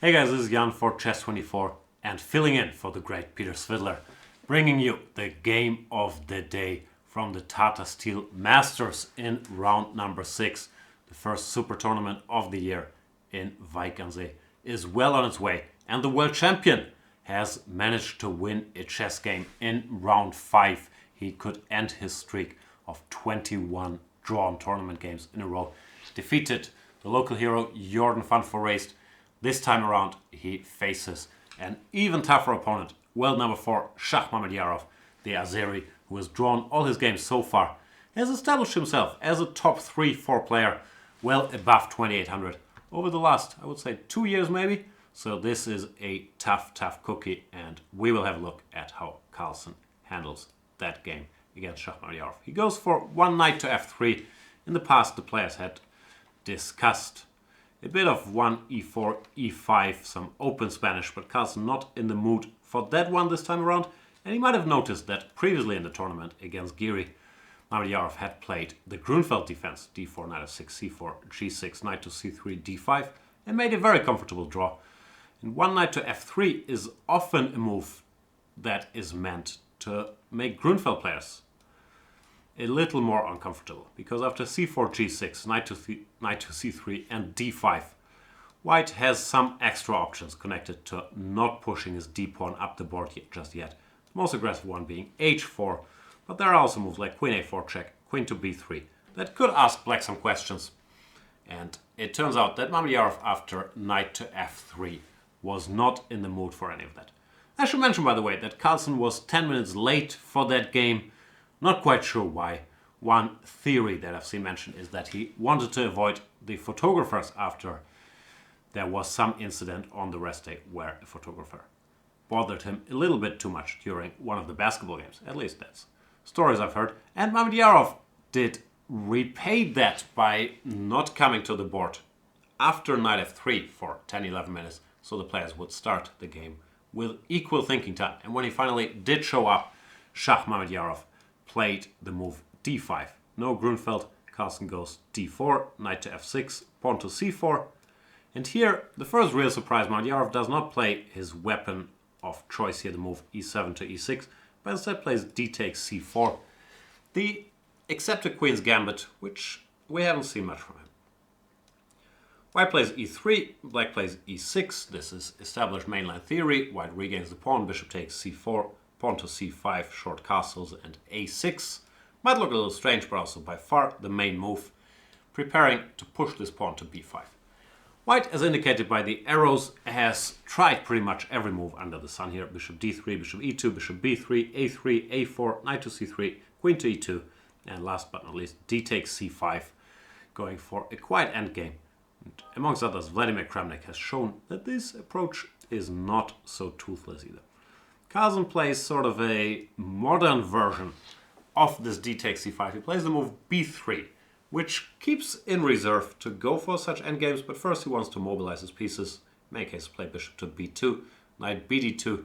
Hey guys, this is Jan for Chess24 and filling in for the great Peter Svidler, bringing you the game of the day from the Tata Steel Masters in round number 6. The first super tournament of the year in Wijk is well on its way, and the world champion has managed to win a chess game in round 5. He could end his streak of 21 drawn tournament games in a row. Defeated the local hero Jordan van Foreest. This time around he faces an even tougher opponent, world number 4 Shakhriyar Mamedyarov, the Azeri, who has drawn all his games so far, has established himself as a top 3-4 player, well above 2800 over the last, I would say, 2 years maybe. So this is a tough cookie, and we will have a look at how Carlsen handles that game against Shakhriyar Mamedyarov. He goes for one knight to f3. In the past, the players had discussed a bit of 1 e4, e5, some open Spanish, but Carlsen not in the mood for that one this time around. And he might have noticed that previously in the tournament against Giri, Mamedyarov had played the Grunfeld defense, d4, knight f6, c4, g6, knight to c3, d5, and made a very comfortable draw. And one knight to f3 is often a move that is meant to make Grunfeld players a little more uncomfortable, because after c4, g6, knight to c3 and d5, White has some extra options connected to not pushing his d-pawn up the board just yet. The most aggressive one being h4, but there are also moves like queen a4 check, queen to b3 that could ask black some questions. And it turns out that Mamedyarov after knight to f3 was not in the mood for any of that. I should mention, by the way, that Carlsen was 10 minutes late for that game. Not quite sure why. One theory that I've seen mentioned is that he wanted to avoid the photographers after there was some incident on the rest day where a photographer bothered him a little bit too much during one of the basketball games. At least that's stories I've heard. And Mamedyarov did repay that by not coming to the board after knight f3 for 10-11 minutes, so the players would start the game with equal thinking time. And when he finally did show up, Shakhriyar Mamedyarov played the move d5. No Grunfeld. Carlsen goes d4, knight to f6, pawn to c4. And here, the first real surprise, Mamedyarov does not play his weapon of choice here, the move e7 to e6, but instead plays d takes c4. The accepted queen's gambit, which we haven't seen much from him. White plays e3, black plays e6. This is established mainline theory. White regains the pawn, bishop takes c4, pawn to c5, short castles, and a6. Might look a little strange, but also by far the main move, preparing to push this pawn to b5. White, as indicated by the arrows, has tried pretty much every move under the sun here. Bishop d3, bishop e2, bishop b3, a3, a4, knight to c3, queen to e2, and last but not least, d takes c5, going for a quiet endgame. And amongst others, Vladimir Kramnik has shown that this approach is not so toothless either. Carlsen plays sort of a modern version of this d takes c5. He plays the move b3, which keeps in reserve to go for such endgames, but first he wants to mobilize his pieces. In many cases, play bishop to b2, knight bd2,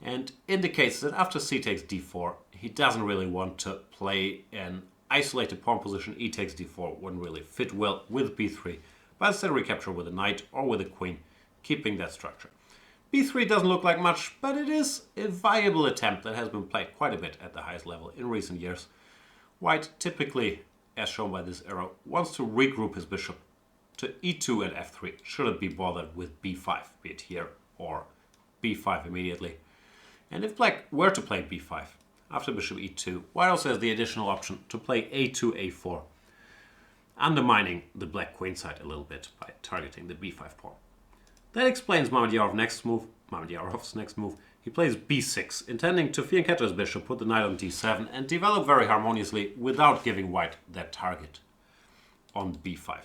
and indicates that after c takes d4, he doesn't really want to play an isolated pawn position. E takes d4 wouldn't really fit well with b3, but instead recapture with a knight or with a queen, keeping that structure. b3 doesn't look like much, but it is a viable attempt that has been played quite a bit at the highest level in recent years. White typically, as shown by this arrow, wants to regroup his bishop to e2 and f3, should it be bothered with b5, be it here or b5 immediately. And if black were to play b5 after bishop e2, White also has the additional option to play a2, a4, undermining the black queen side a little bit by targeting the b5 pawn. That explains Mamedyarov Mamedyarov's next move. He plays b6, intending to fianchetto his bishop, put the knight on d7, and develop very harmoniously without giving White that target on b5.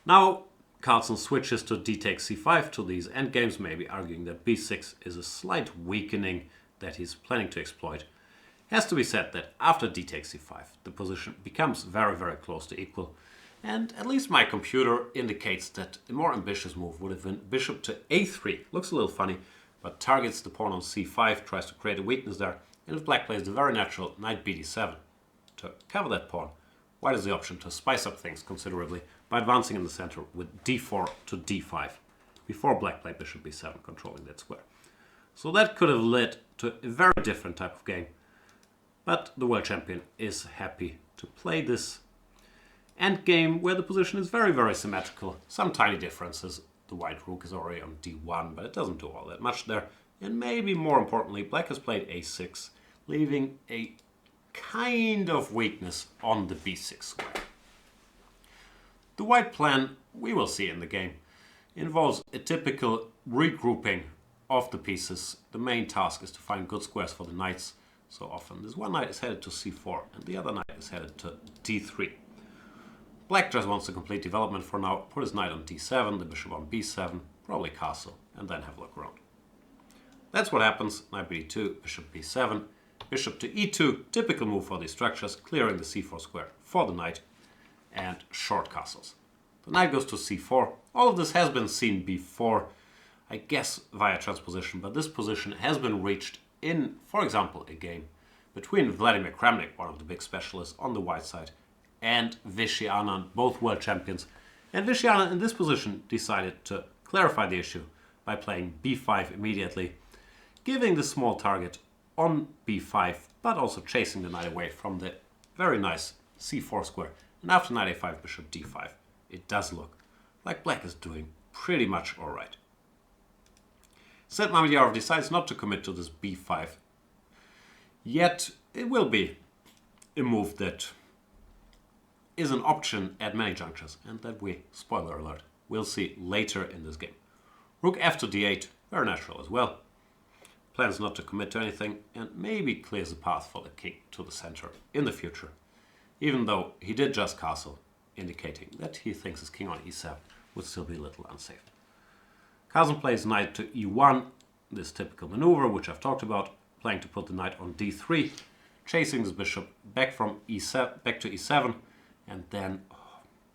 Now Carlsen switches to d takes c5 to these endgames, maybe arguing that b6 is a slight weakening that he's planning to exploit. It has to be said that after d takes c5, the position becomes very close to equal. And at least my computer indicates that a more ambitious move would have been bishop to a3. Looks a little funny, but targets the pawn on c5, tries to create a weakness there. And if black plays the very natural knight bd7 to cover that pawn, White has the option to spice up things considerably by advancing in the center with d4 to d5. before black played bishop b7, controlling that square. So that could have led to a very different type of game. But the world champion is happy to play this endgame where the position is very, very symmetrical. Some tiny differences. The white rook is already on d1, but it doesn't do all that much there. And maybe more importantly, black has played a6, leaving a kind of weakness on the b6 square. The white plan, we will see in the game, involves a typical regrouping of the pieces. The main task is to find good squares for the knights. So often this one knight is headed to c4 and the other knight is headed to d3. Black just wants a complete development for now. Put his knight on d7, the bishop on b7, probably castle, and then have a look around. That's what happens. Knight b2, bishop b7, bishop to e2. Typical move for these structures, clearing the c4 square for the knight, and short castles. The knight goes to c4. All of this has been seen before, I guess via transposition, but this position has been reached in, for example, a game between Vladimir Kramnik, one of the big specialists on the white side, and Vishy Anand, both world champions. And Vishy Anand in this position decided to clarify the issue by playing b5 immediately, giving the small target on b5, but also chasing the knight away from the very nice c4 square. And after knight a5, bishop d5, it does look like black is doing pretty much all right. Instead, Mamedyarov decides not to commit to this b5, yet it will be a move that is an option at many junctures, and that we, spoiler alert, will see later in this game. Rook f to d8, very natural as well. Plans not to commit to anything, and maybe clears the path for the king to the center in the future, even though he did just castle, indicating that he thinks his king on e7 would still be a little unsafe. Carlsen plays knight to e1, this typical maneuver which I've talked about, playing to put the knight on d3, chasing this bishop back from e7 back to e7, and then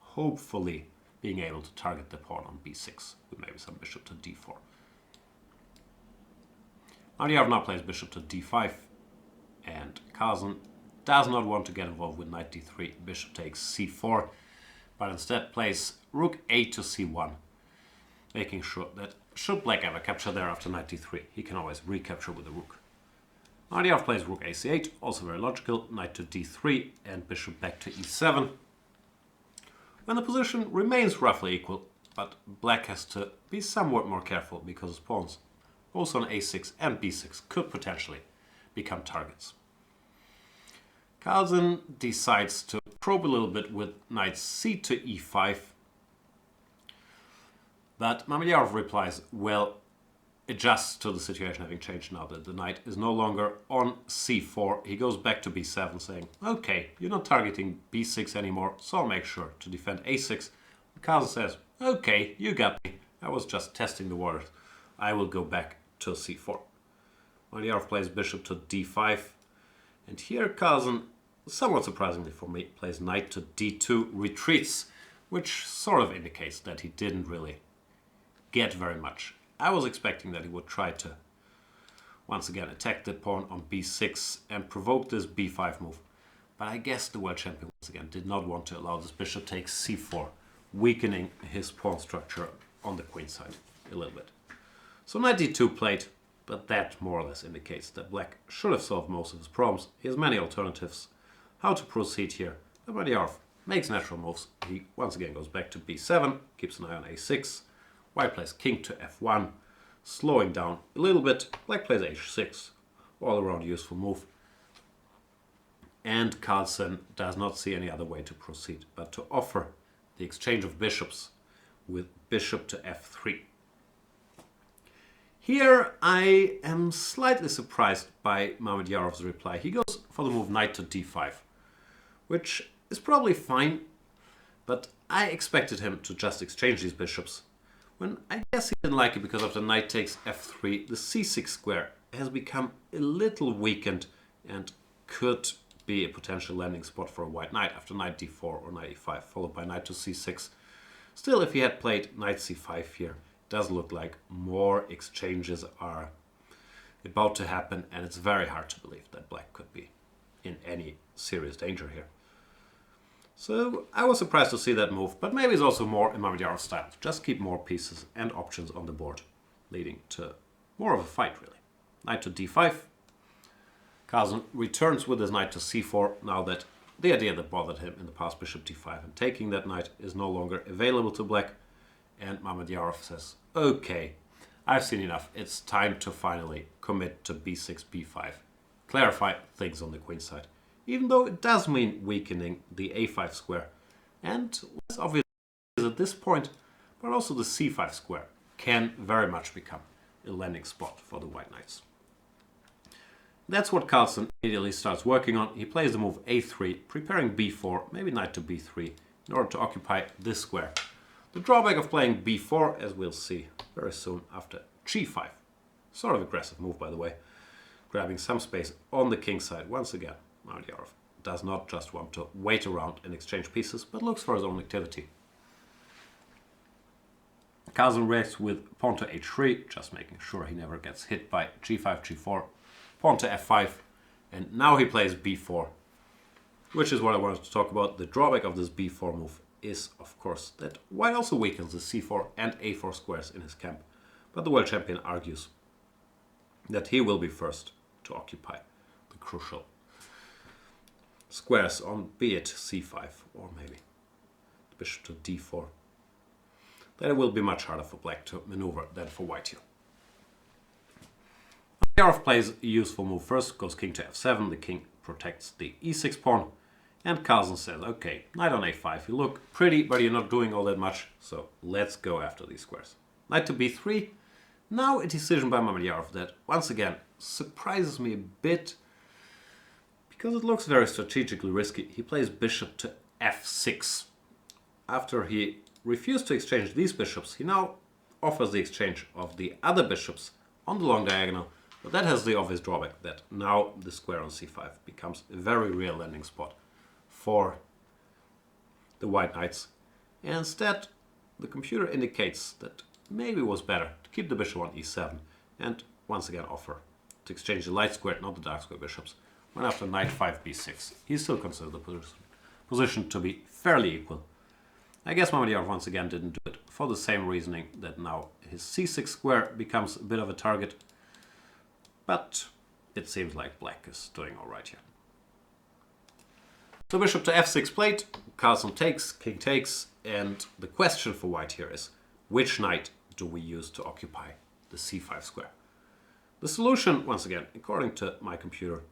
hopefully being able to target the pawn on b6 with maybe some bishop to d4. Mamedyarov now plays bishop to d5, and Carlsen does not want to get involved with knight d3, bishop takes c4, but instead plays rook a to c1, making sure that should black ever capture there after knight d3, he can always recapture with the rook. Mamedyarov plays rook a c8, also very logical, knight to d3 and bishop back to e7. When the position remains roughly equal, but black has to be somewhat more careful because his pawns, both on a6 and b6, could potentially become targets. Carlsen decides to probe a little bit with knight c to e5, but Mamedyarov replies, well, adjusts to the situation having changed now that the knight is no longer on c4. He goes back to b7 saying, okay, you're not targeting b6 anymore, so I'll make sure to defend a6. Carlsen says, okay, you got me. I was just testing the waters. I will go back to c4. Mamedyarov plays bishop to d5. And here Carlsen, somewhat surprisingly for me, plays knight to d2, retreats, which sort of indicates that he didn't really get very much. I was expecting that he would try to once again attack the pawn on b6 and provoke this b5 move. But I guess the world champion once again did not want to allow this bishop takes c4, weakening his pawn structure on the queen side a little bit. So knight d2 played, but that more or less indicates that black should have solved most of his problems. He has many alternatives how to proceed here. Mamedyarov makes natural moves. He once again goes back to b7, keeps an eye on a6. White plays king to f1, slowing down a little bit. Black plays h6, all around useful move. And Carlsen does not see any other way to proceed but to offer the exchange of bishops with bishop to f3. Here I am slightly surprised by Mamedyarov's reply. He goes for the move knight to d5, which is probably fine, but I expected him to just exchange these bishops, when I guess he didn't like it because after knight takes f3, the c6 square has become a little weakened and could be a potential landing spot for a white knight after knight d4 or knight e5, followed by knight to c6. Still, if he had played knight c5 here, it does look like more exchanges are about to happen, and it's very hard to believe that black could be in any serious danger here. So I was surprised to see that move, but maybe it's also more in Mamedyarov's style. Just keep more pieces and options on the board, leading to more of a fight, really. Knight to d5. Carlsen returns with his knight to c4, now that the idea that bothered him in the past, bishop d5, and taking that knight is no longer available to black. And Mamedyarov says, okay, I've seen enough. It's time to finally commit to b6, b5. Clarify things on the queen side. Even though it does mean weakening the a5 square. And less obvious at this point, but also the c5 square can very much become a landing spot for the white knights. That's what Carlsen immediately starts working on. He plays the move a3, preparing b4, maybe knight to b3, in order to occupy this square. The drawback of playing b4, as we'll see very soon after g5. Sort of aggressive move, by the way. Grabbing some space on the king side. Once again, Mamedyarov does not just want to wait around and exchange pieces, but looks for his own activity. Carlsen reacts with pawn to h3, just making sure he never gets hit by g5, g4, pawn to f5, and now he plays b4, which is what I wanted to talk about. The drawback of this b4 move is, of course, that white also weakens the c4 and a4 squares in his camp, but the world champion argues that he will be first to occupy the crucial squares on, be it c5 or maybe bishop to d4. Then it will be much harder for black to maneuver than for white here. Mamedyarov plays a useful move first, goes king to f7, the king protects the e6 pawn, and Carlsen says, okay, knight on a5, you look pretty, but you're not doing all that much, so let's go after these squares. Knight to b3, now a decision by Mamedyarov that, once again, surprises me a bit, because it looks very strategically risky. He plays bishop to f6. After he refused to exchange these bishops, he now offers the exchange of the other bishops on the long diagonal, but that has the obvious drawback that now the square on c5 becomes a very real landing spot for the white knights. And instead, the computer indicates that maybe it was better to keep the bishop on e7 and once again offer to exchange the light square, not the dark square bishops, when after knight 5 b6. He still considers the position to be fairly equal. I guess Mamedyarov once again didn't do it for the same reasoning that now his c6 square becomes a bit of a target, but it seems like black is doing alright here. So bishop to f6 played, Carlsen takes, king takes, and the question for white here is, which knight do we use to occupy the c5 square? The solution, once again, according to my computer,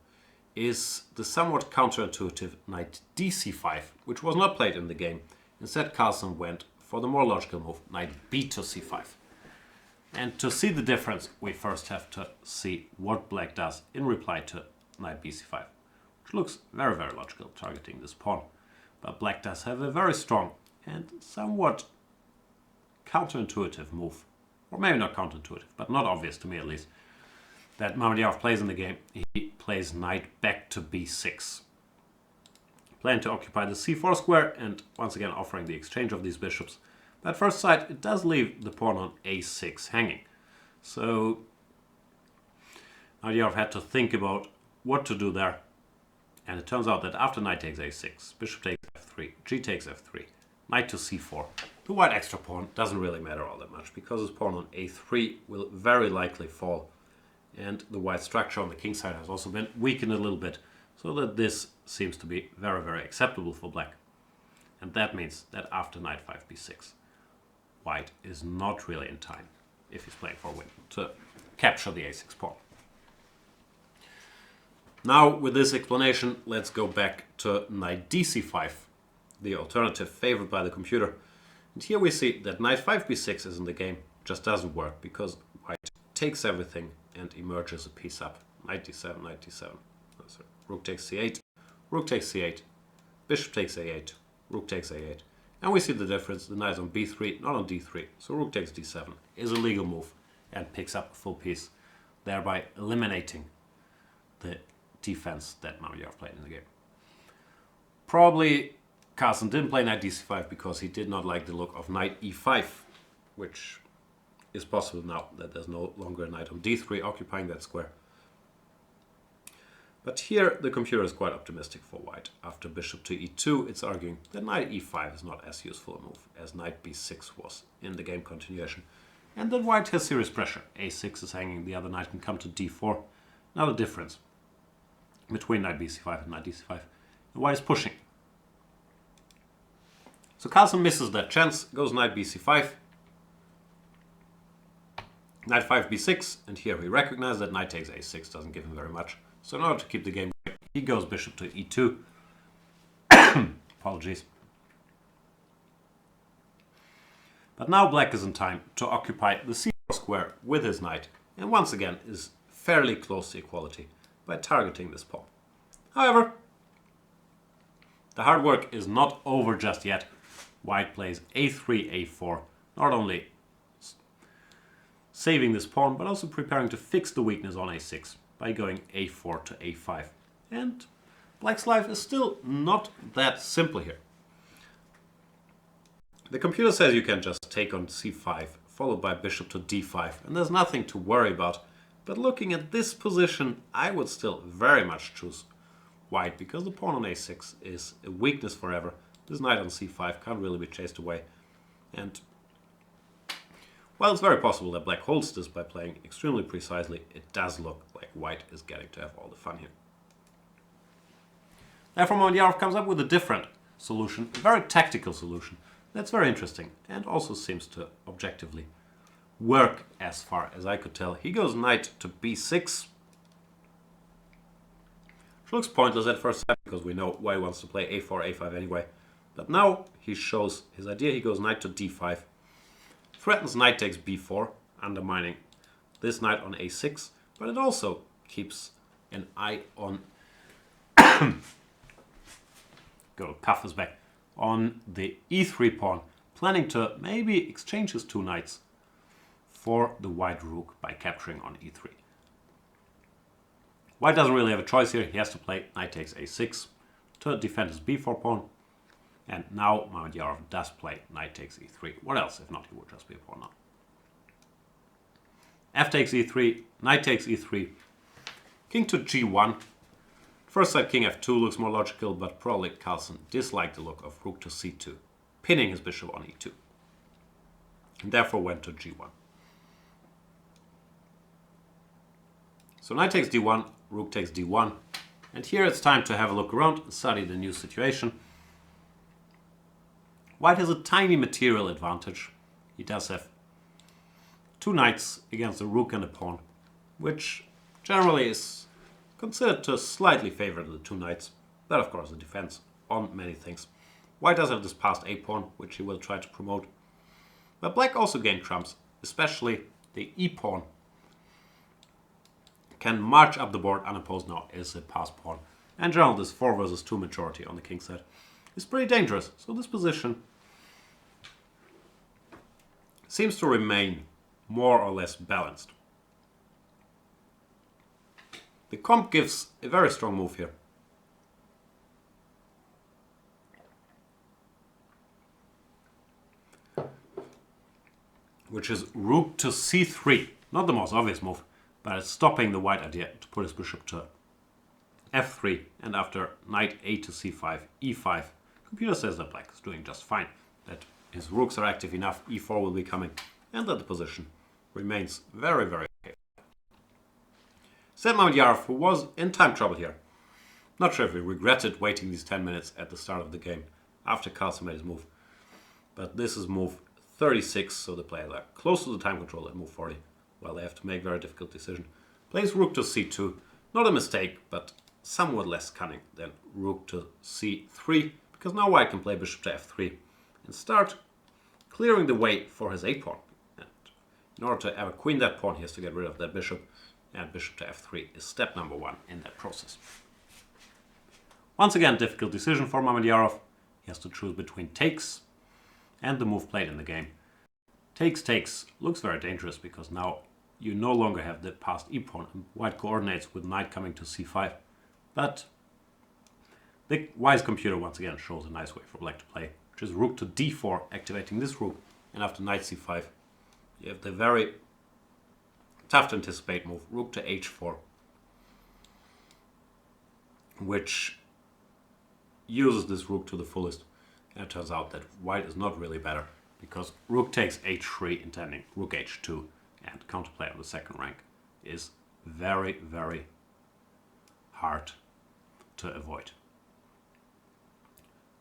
is the somewhat counterintuitive knight dc5, which was not played in the game. Instead, Carlsen went for the more logical move, knight b to c5. And to see the difference, we first have to see what black does in reply to knight bc5, which looks very, very logical, targeting this pawn. But black does have a very strong and somewhat counterintuitive move, or maybe not counterintuitive, but not obvious to me at least, that Mamedyarov plays in the game. He plays knight back to b6. Planning to occupy the c4 square and once again offering the exchange of these bishops. But at first sight, it does leave the pawn on a6 hanging. So Mamedyarov had to think about what to do there. And it turns out that after knight takes a6, bishop takes f3, g takes f3, knight to c4, the white extra pawn doesn't really matter all that much because his pawn on a3 will very likely fall. And the white structure on the king side has also been weakened a little bit, so that this seems to be very, very acceptable for black. And that means that after knight 5 b6, white is not really in time, if he's playing for a win, to capture the a6 pawn. Now, with this explanation, let's go back to knight dc5, the alternative favored by the computer. And here we see that knight 5 b6 is in the game, just doesn't work because white takes everything and emerges a piece up. Knight d7, knight d7. Oh, sorry. Rook takes c8, rook takes c8, bishop takes a8, rook takes a8. And we see the difference, the knight on b3, not on d3. So rook takes d7 is a legal move and picks up a full piece, thereby eliminating the defense that Mamedyarov played in the game. Probably Carlsen didn't play knight dc5 because he did not like the look of knight e5, which is possible now that there's no longer a knight on d3 occupying that square. But here the computer is quite optimistic for white. After bishop to e2, it's arguing that knight e5 is not as useful a move as knight b6 was in the game continuation, and that white has serious pressure. a6 is hanging, the other knight can come to d4. Now the difference between knight bc5 and knight dc5. The white is pushing. So Carlsen misses that chance, goes knight bc5, knight 5 b6, and here we recognize that knight takes a6 doesn't give him very much. So in order to keep the game going, he goes bishop to e2. Apologies. But now black is in time to occupy the c4 square with his knight, and once again is fairly close to equality by targeting this pawn. However, the hard work is not over just yet. White plays a3, a4, not only saving this pawn, but also preparing to fix the weakness on a6 by going a4 to a5. And black's life is still not that simple here. The computer says you can just take on c5, followed by bishop to d5, and there's nothing to worry about. But looking at this position, I would still very much choose white, because the pawn on a6 is a weakness forever. This knight on c5 can't really be chased away. And while it's very possible that black holds this by playing extremely precisely, it does look like white is getting to have all the fun here. Therefore, Mamedyarov comes up with a different solution, a very tactical solution. That's very interesting and also seems to objectively work as far as I could tell. He goes knight to b6. Which looks pointless at first sight because we know why he wants to play a4, a5 anyway. But now he shows his idea. He goes knight to d5. Threatens knight takes b4, undermining this knight on a6. But it also keeps an eye on... Go cuff his back. On the e3 pawn, planning to maybe exchange his two knights for the white rook by capturing on e3. White doesn't really have a choice here. He has to play knight takes a6 to defend his b4 pawn. And now Mamedyarov does play knight takes e3. What else? If not, he would just be a pawn now. F takes e3, knight takes e3, king to g1. First sight king f2 looks more logical, but probably Carlsen disliked the look of rook to c2, pinning his bishop on e2, and therefore went to g1. So knight takes d1, rook takes d1, and here it's time to have a look around and study the new situation. White has a tiny material advantage. He does have two knights against a rook and a pawn, which generally is considered to slightly favor the two knights. That, of course, it depends on many things. White does have this passed a pawn, which he will try to promote. But black also gained trumps, especially the e pawn. Can march up the board unopposed now is a passed pawn. And generally, this 4 versus 2 majority on the king side is pretty dangerous. So this position seems to remain more or less balanced. The comp gives a very strong move here. Which is rook to c3. Not the most obvious move, but it's stopping the white idea to put his bishop to f3. And after knight a to c5, e5, computer says that black is doing just fine. That his rooks are active enough, e4 will be coming, and that the position remains very, very okay. Said Mamedyarov, who was in time trouble here. Not sure if he regretted waiting these 10 minutes at the start of the game after Carlsen made his move. But this is move 36, so the players are close to the time control at move 40, while they have to make a very difficult decision. Plays rook to c2, not a mistake, but somewhat less cunning than rook to c3, because now white can play bishop to f3 and start clearing the way for his a pawn. And in order to ever queen that pawn, he has to get rid of that bishop. And bishop to f3 is step number 1 in that process. Once again, difficult decision for Mamedyarov. He has to choose between takes and the move played in the game. Takes looks very dangerous because now you no longer have the passed e-pawn and white coordinates with knight coming to c5. But the wise computer once again shows a nice way for black to play, which is rook to d4, activating this rook, and after knight c5, you have the very tough to anticipate move, rook to h4. which uses this rook to the fullest. And it turns out that white is not really better, because rook takes h3 intending rook h2, and counterplay on the second rank is very, very hard to avoid.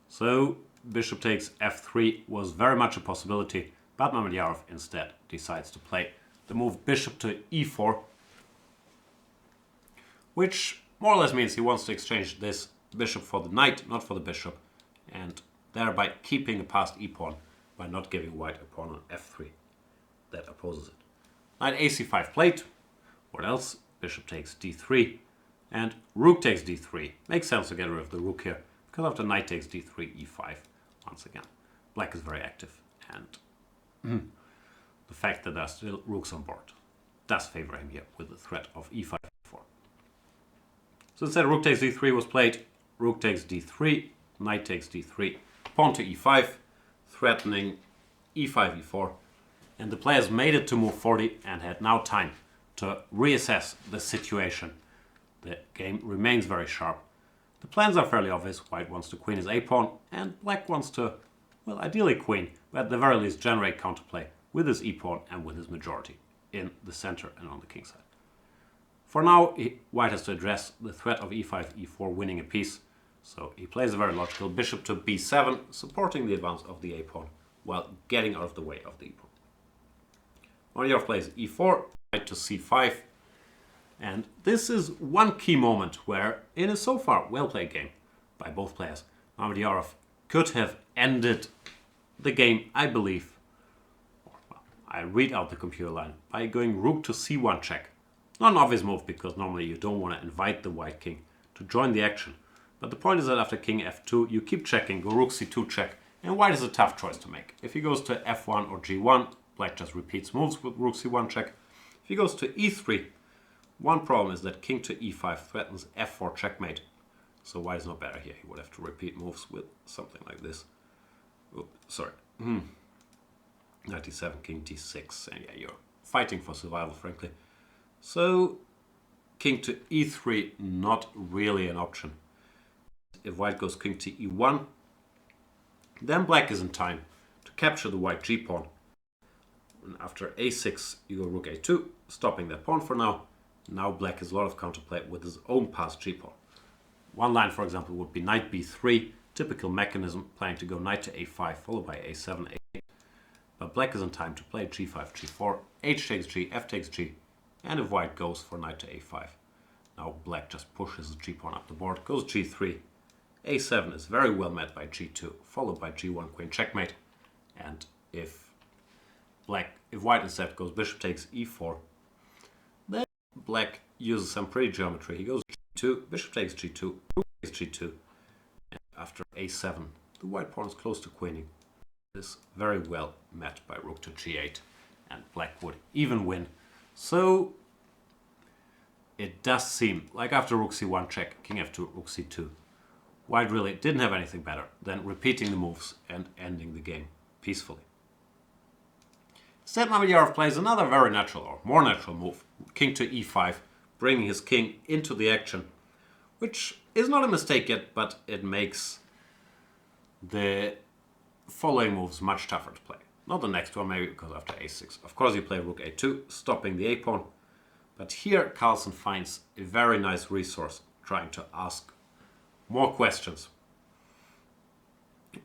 So bishop takes f3 was very much a possibility, but Mamedyarov instead decides to play the move bishop to e4, which more or less means he wants to exchange this bishop for the knight, not for the bishop, and thereby keeping a passed e-pawn by not giving white a pawn on f3 that opposes it. Knight ac5 played. What else? Bishop takes d3, and rook takes d3. Makes sense to get rid of the rook here, because after knight takes d3, e5, once again, black is very active, and the fact that there are still rooks on board does favor him here with the threat of e5, e4. So instead, rook takes d3 was played. Rook takes d3, knight takes d3, pawn to e5, threatening e5, e4, and the players made it to move 40 and had now time to reassess the situation. The game remains very sharp. The plans are fairly obvious. White wants to queen his a-pawn, and black wants to, well, ideally queen, but at the very least generate counterplay with his e-pawn and with his majority in the center and on the king side. For now, white has to address the threat of e5, e4 winning a piece, so he plays a very logical bishop to b7, supporting the advance of the a-pawn while getting out of the way of the e-pawn. Mamedyarov plays e4, knight to c5, and this is one key moment where, in a so far well-played game by both players, Mamedyarov could have ended the game, I believe, well, I read out the computer line, by going rook to c1 check. Not an obvious move, because normally you don't want to invite the white king to join the action. But the point is that after king f2, you keep checking, go rook c2 check, and white is a tough choice to make. If he goes to f1 or g1, black just repeats moves with rook c1 check. If he goes to e3, one problem is that king to e5 threatens f4 checkmate. So white is not better here. He would have to repeat moves with something like this. Oops, sorry. Knight d7, king d6, and yeah, you're fighting for survival, frankly. So king to e3, not really an option. If white goes king to e1, then black is in time to capture the white g-pawn. And after a6, you go rook a2, stopping that pawn for now. Now black has a lot of counterplay with his own passed g-pawn. One line, for example, would be knight b3, typical mechanism, planning to go knight to a5, followed by a7, a8. But black is in time to play g5, g4, h takes g, f takes g, and if white goes for knight to a5, now black just pushes his g-pawn up the board, goes g3, a7 is very well met by g2, followed by g1 queen checkmate, and if white instead goes bishop takes e4, then black uses some pretty geometry. He goes g2, bishop takes g2, rook takes g2, and after a7, the white pawn is close to queening. It is very well met by rook to g8, and black would even win. So it does seem like after rook c1 check, king f2, rook c2, white really didn't have anything better than repeating the moves and ending the game peacefully. Instead, Mamedyarov plays another very natural, or more natural move, king to e5, bringing his king into the action, which is not a mistake yet, but it makes the following moves much tougher to play. Not the next one, maybe, because after a6, of course you play rook a2, stopping the a-pawn, but here Carlsen finds a very nice resource, trying to ask more questions.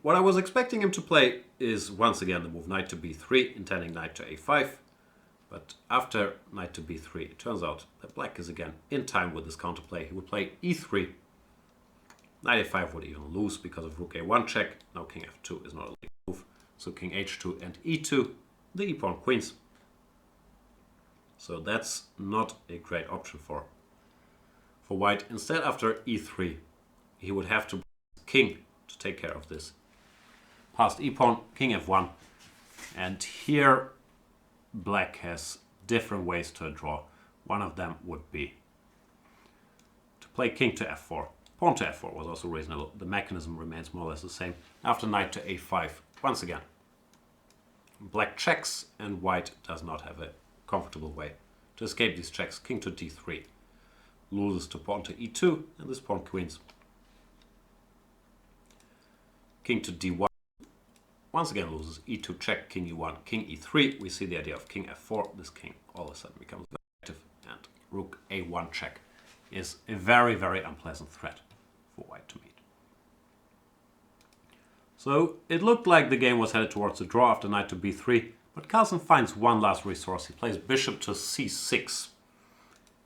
What I was expecting him to play is once again the move knight to b3, intending knight to a5. But after knight to b3, it turns out that black is again in time with this counterplay. He would play e3. Knight a5 would even lose because of rook a1 check. Now king f2 is not a legal move. So king h2 and e2, the e-pawn queens. So that's not a great option for white. Instead, after e3, he would have to king to take care of this passed e-pawn, king f1, and here black has different ways to draw. One of them would be to play king to f4. Pawn to f4 was also reasonable. The mechanism remains more or less the same. After knight to a5, once again, black checks and white does not have a comfortable way to escape these checks. King to d3. loses to pawn to e2, and this pawn queens. King to d1, once again loses, e2 check, king e1, king e3. We see the idea of king f4. This king all of a sudden becomes very active, and rook a1 check is a very, very unpleasant threat for white to meet. So it looked like the game was headed towards a draw after knight to b3, but Carlsen finds one last resource. He plays bishop to c6,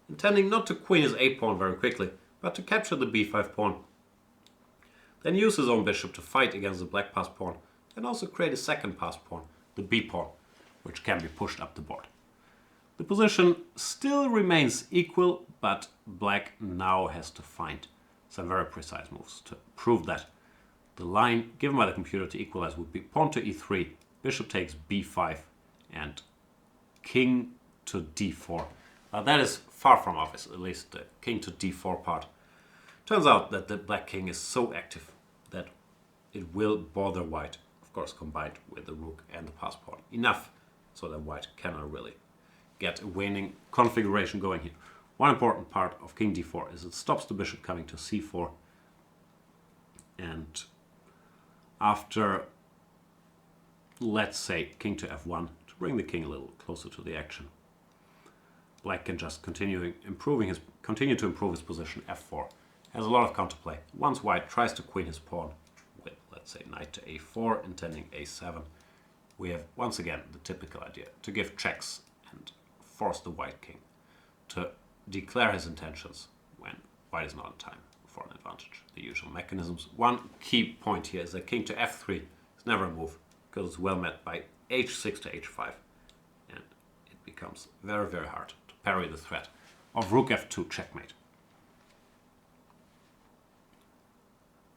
intending not to queen his a-pawn very quickly, but to capture the b5 pawn. Then use his own bishop to fight against the black pass pawn, and also create a second pass pawn, the b-pawn, which can be pushed up the board. The position still remains equal, but black now has to find some very precise moves to prove that. The line given by the computer to equalize would be pawn to e3, bishop takes b5, and king to d4. That is far from obvious, at least the king to d4 part. Turns out that the black king is so active that it will bother white, of course combined with the rook and the pass pawn. Enough so that white cannot really get a winning configuration going here. One important part of king d4 is it stops the bishop coming to c4, and after, let's say, king to f1, to bring the king a little closer to the action, black can just continue to improve his position. f4 has a lot of counterplay. Once white tries to queen his pawn with, let's say, knight to a4, intending a7, we have once again the typical idea to give checks and force the white king to declare his intentions when white is not in time for an advantage. The usual mechanisms. One key point here is that king to f3 is never a move, because it's well met by h6 to h5, and it becomes very, very hard to parry the threat of rook f2 checkmate.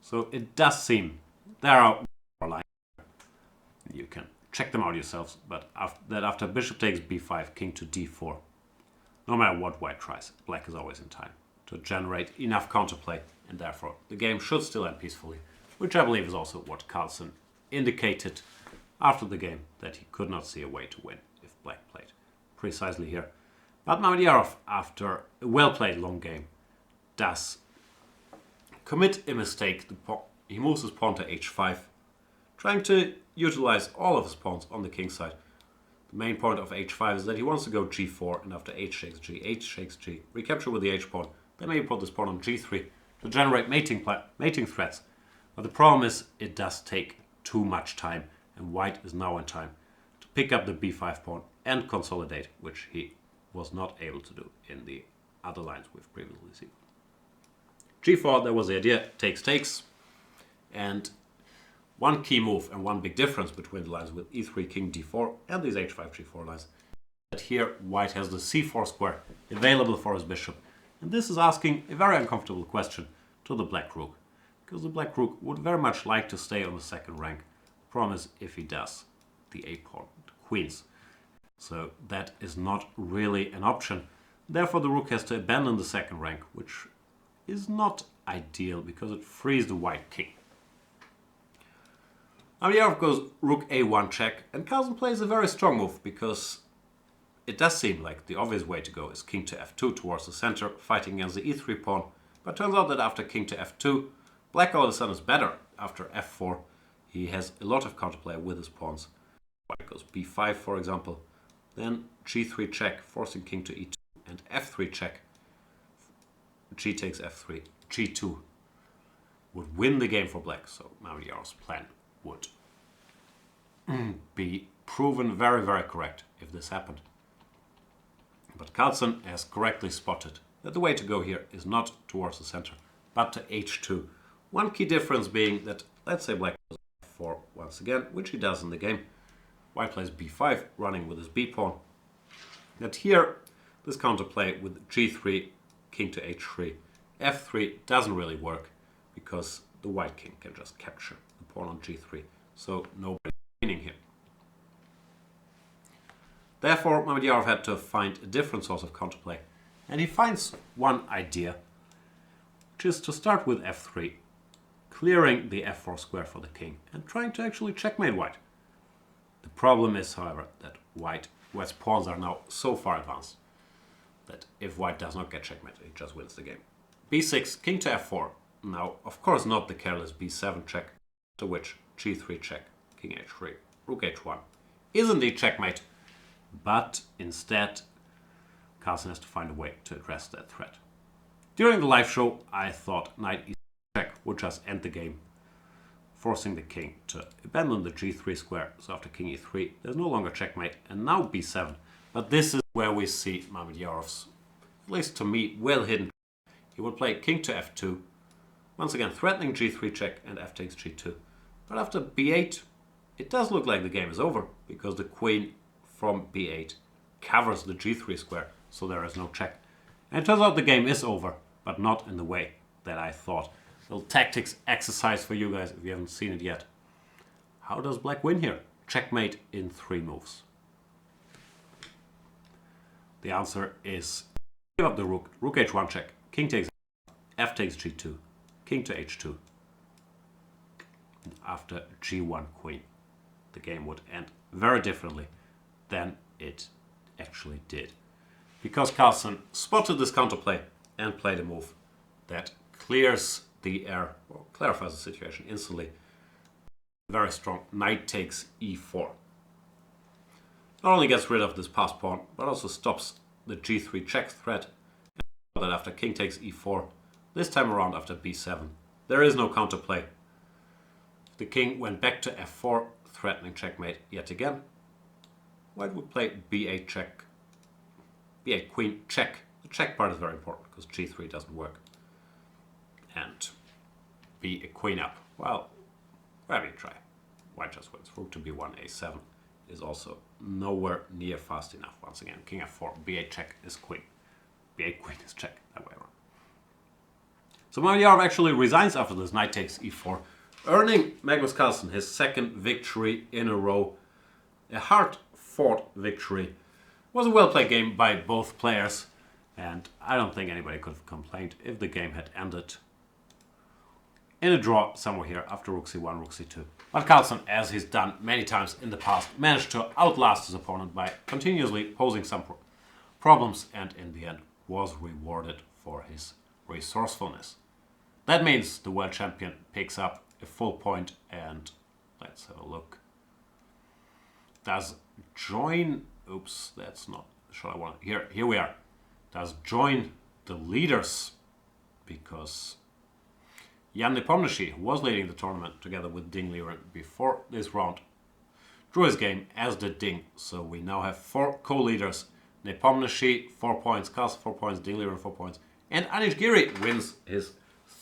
So it does seem there are lines. You can check them out yourselves, but after bishop takes b5, king to d4, no matter what white tries, black is always in time to generate enough counterplay, and therefore the game should still end peacefully, which I believe is also what Carlsen indicated after the game, that he could not see a way to win if black played precisely here. But Mamedyarov, after a well-played long game, does commit a mistake. He moves his pawn to h5, trying to utilize all of his pawns on the king side. The main point of h5 is that he wants to go g4, and after h shakes g, h shakes g, recapture with the h-pawn, then maybe put this pawn on g3 to generate mating threats. But the problem is it does take too much time, and white is now in time to pick up the b5 pawn and consolidate, which he was not able to do in the other lines we've previously seen. g4, that was the idea, takes, and one key move and one big difference between the lines with e3, king d4 and these h5, g4 lines, that here white has the c4 square available for his bishop, and this is asking a very uncomfortable question to the black rook, because the black rook would very much like to stay on the second rank. The problem is, if he does, the a-pawn queens, so that is not really an option. Therefore the rook has to abandon the second rank, which is not ideal because it frees the white king. Mamedyarov goes rook a1 check, and Carlsen plays a very strong move, because it does seem like the obvious way to go is king to f2 towards the center, fighting against the e3 pawn, but turns out that after king to f2, black all of a sudden is better. After f4, he has a lot of counterplay with his pawns. White goes b5, for example, then g3 check, forcing king to e2, and f3 check, g takes f3, g2 would win the game for black, so Mamedyarov's plan would be proven very, very correct if this happened. But Carlsen has correctly spotted that the way to go here is not towards the center, but to h2. One key difference being that, let's say black goes f4 once again, which he does in the game. White plays b5, running with his b-pawn. That here, this counterplay with g3, king to h3, f3 doesn't really work, because the white king can just capture the pawn on g3, so nobody's winning here. Therefore, Mamedyarov had to find a different source of counterplay, and he finds one idea, which is to start with f3, clearing the f4 square for the king, and trying to actually checkmate white. The problem is, however, that white's pawns are now so far advanced that if white does not get checkmate, he just wins the game. b6, king to f4. Now, of course, not the careless b7 check, to which g3 check, king h3, rook h1 is indeed checkmate, but instead Carlsen has to find a way to address that threat. During the live show, I thought knight e check would just end the game, forcing the king to abandon the g3 square. So after king e3, there's no longer checkmate, and now b7. But this is where we see Mamedyarov's, at least to me, well hidden. He would play king to f2, once again threatening g3 check and f takes g2. But after b8, it does look like the game is over, because the queen from b8 covers the g3 square, so there is no check. And it turns out the game is over, but not in the way that I thought. A little tactics exercise for you guys if you haven't seen it yet. How does black win here? Checkmate in 3 moves. The answer is give up the rook, rook h1 check, king takes f takes g2, king to h2. And after g1 queen, the game would end very differently than it actually did. Because Carlsen spotted this counterplay and played a move that clears the air, or clarifies the situation instantly. Very strong knight takes e4. Not only gets rid of this passed pawn, but also stops the g3 check threat. And that after king takes e4, this time around after b7, there is no counterplay. The king went back to f4, threatening checkmate yet again. White would play b8 check, b8 queen check. The check part is very important because g3 doesn't work. And b a queen up. Well, whatever you try. White just wins. Rook to b1, a7 is also nowhere near fast enough. Once again, king f4, b8 check is queen. b8 queen is check, that way around. So Mamedyarov actually resigns after this knight takes e4, earning Magnus Carlsen his 2nd victory in a row. A hard-fought victory. It was a well-played game by both players, and I don't think anybody could have complained if the game had ended in a draw somewhere here after rook c1, rook c2. But Carlsen, as he's done many times in the past, managed to outlast his opponent by continuously posing some problems, and in the end was rewarded for his resourcefulness. That means the world champion picks up a full point, and let's have a look. Does join, oops, that's not what I want. Here we are. Does join the leaders, because Jan Nepomniachtchi, who was leading the tournament together with Ding Liren before this round, drew his game, as did Ding. So we now have 4 co-leaders. Nepomniachtchi 4 points, Carlsen 4 points, Ding Liren 4 points, and Anish Giri wins his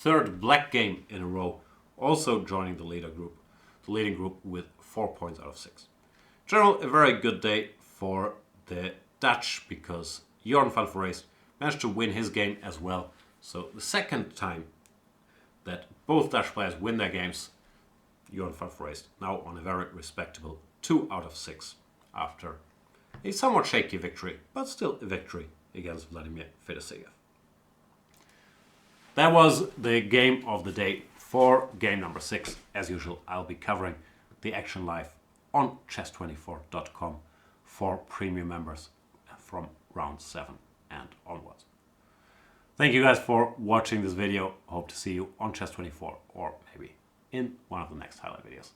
3rd black game in a row, also joining the leading group with 4 points out of 6. In general, a very good day for the Dutch, because Jorn van Foreest managed to win his game as well. So the 2nd time that both Dutch players win their games, Jorn van Foreest now on a very respectable 2 out of 6 after a somewhat shaky victory, but still a victory against Vladimir Fedoseev. That was the game of the day for game number 6. As usual, I'll be covering the action live on chess24.com for premium members from round 7 and onwards. Thank you guys for watching this video. Hope to see you on chess24 or maybe in one of the next highlight videos.